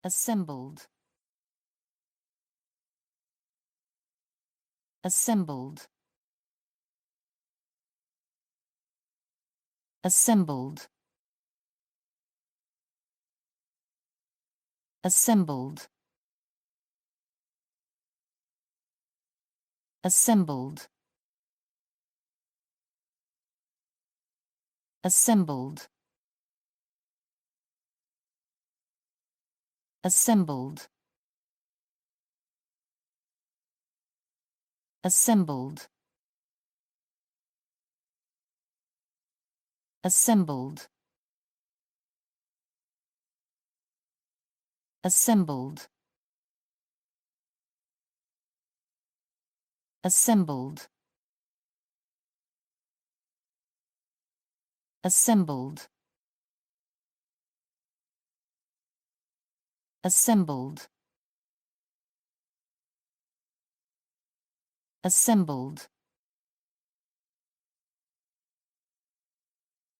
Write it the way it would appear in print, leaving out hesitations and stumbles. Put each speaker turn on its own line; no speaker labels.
assembled, assembled, assembled, assembled, assembled, assembled, assembled, assembled, assembled, assembled, assembled, assembled, assembled, assembled,